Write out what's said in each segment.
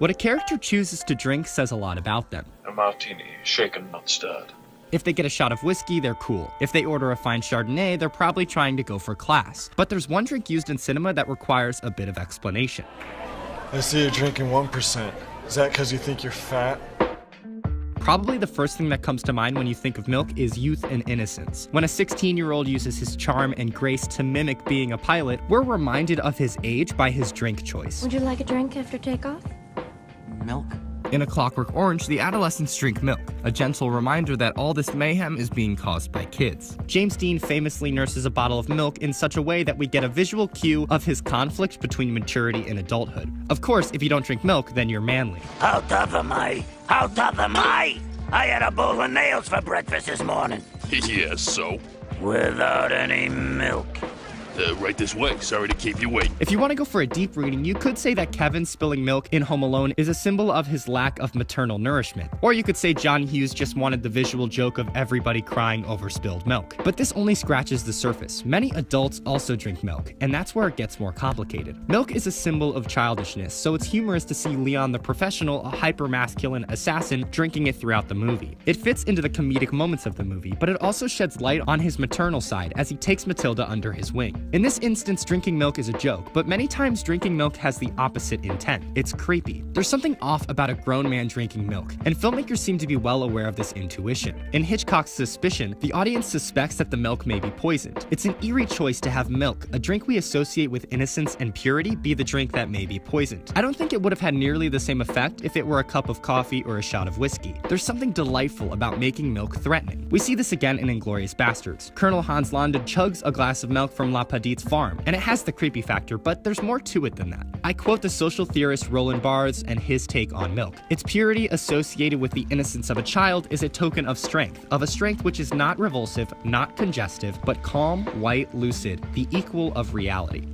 What a character chooses to drink says a lot about them. A martini, shaken, not stirred. If they get a shot of whiskey, they're cool. If they order a fine Chardonnay, they're probably trying to go for class. But there's one drink used in cinema that requires a bit of explanation. I see you're drinking 1%. Is that because you think you're fat? Probably the first thing that comes to mind when you think of milk is youth and innocence. When a 16-year-old uses his charm and grace to mimic being a pilot, we're reminded of his age by his drink choice. Would you like a drink after takeoff? Milk? In A Clockwork Orange, the adolescents drink milk, a gentle reminder that all this mayhem is being caused by kids. James Dean famously nurses a bottle of milk in such a way that we get a visual cue of his conflict between maturity and adulthood. Of course, if you don't drink milk, then you're manly. How tough am I? How tough am I? I had a bowl of nails for breakfast this morning. Yeah, so? Without any milk. Right this way. Sorry to keep you waiting. If you want to go for a deep reading, you could say that Kevin spilling milk in Home Alone is a symbol of his lack of maternal nourishment. Or you could say John Hughes just wanted the visual joke of everybody crying over spilled milk. But this only scratches the surface. Many adults also drink milk, and that's where it gets more complicated. Milk is a symbol of childishness, so it's humorous to see Leon the Professional, a hyper-masculine assassin, drinking it throughout the movie. It fits into the comedic moments of the movie, but it also sheds light on his maternal side as he takes Matilda under his wing. In this instance, drinking milk is a joke, but many times drinking milk has the opposite intent. It's creepy. There's something off about a grown man drinking milk, and filmmakers seem to be well aware of this intuition. In Hitchcock's Suspicion, the audience suspects that the milk may be poisoned. It's an eerie choice to have milk, a drink we associate with innocence and purity, be the drink that may be poisoned. I don't think it would have had nearly the same effect if it were a cup of coffee or a shot of whiskey. There's something delightful about making milk threatening. We see this again in Inglourious Basterds. Colonel Hans Landa chugs a glass of milk from La Padite's farm, and it has the creepy factor, but there's more to it than that. I quote the social theorist Roland Barthes and his take on milk. Its purity associated with the innocence of a child is a token of a strength which is not revulsive, not congestive, but calm, white, lucid, the equal of reality.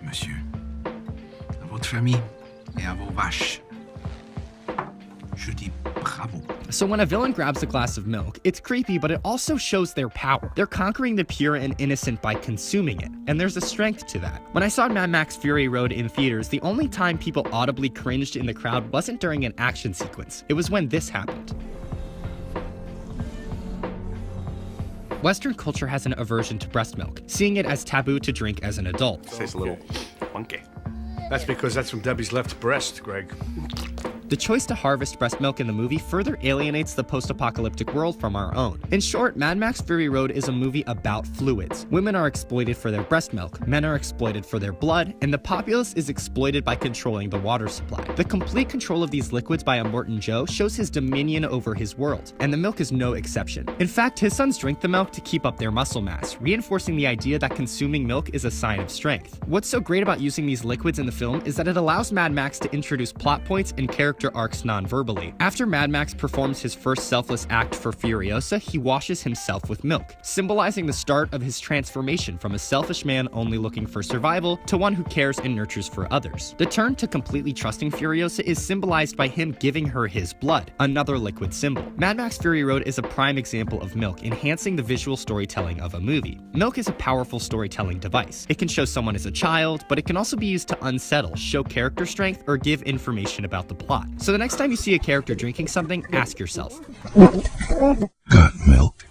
Monsieur, à votre famille et à vos vaches, je dis bravo. So when a villain grabs a glass of milk, it's creepy, but it also shows their power. They're conquering the pure and innocent by consuming it, and there's a strength to that. When I saw Mad Max Fury Road in theaters, the only time people audibly cringed in the crowd wasn't during an action sequence. It was when this happened. Western culture has an aversion to breast milk, seeing it as taboo to drink as an adult. Tastes a little funky. That's because that's from Debbie's left breast, Greg. The choice to harvest breast milk in the movie further alienates the post-apocalyptic world from our own. In short, Mad Max Fury Road is a movie about fluids. Women are exploited for their breast milk, men are exploited for their blood, and the populace is exploited by controlling the water supply. The complete control of these liquids by Immortan Joe shows his dominion over his world, and the milk is no exception. In fact, his sons drink the milk to keep up their muscle mass, reinforcing the idea that consuming milk is a sign of strength. What's so great about using these liquids in the film is that it allows Mad Max to introduce plot points and character arcs non-verbally. After Mad Max performs his first selfless act for Furiosa, he washes himself with milk, symbolizing the start of his transformation from a selfish man only looking for survival to one who cares and nurtures for others. The turn to completely trusting Furiosa is symbolized by him giving her his blood, another liquid symbol. Mad Max Fury Road is a prime example of milk enhancing the visual storytelling of a movie. Milk is a powerful storytelling device. It can show someone as a child, but it can also be used to unsettle, show character strength, or give information about the plot. So the next time you see a character drinking something, ask yourself, Got milk?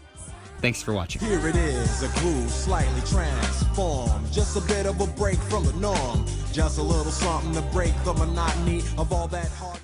Thanks for watching. Here it is, a groove slightly transformed. Just a bit of a break from the norm. Just a little something to break the monotony of all that hard.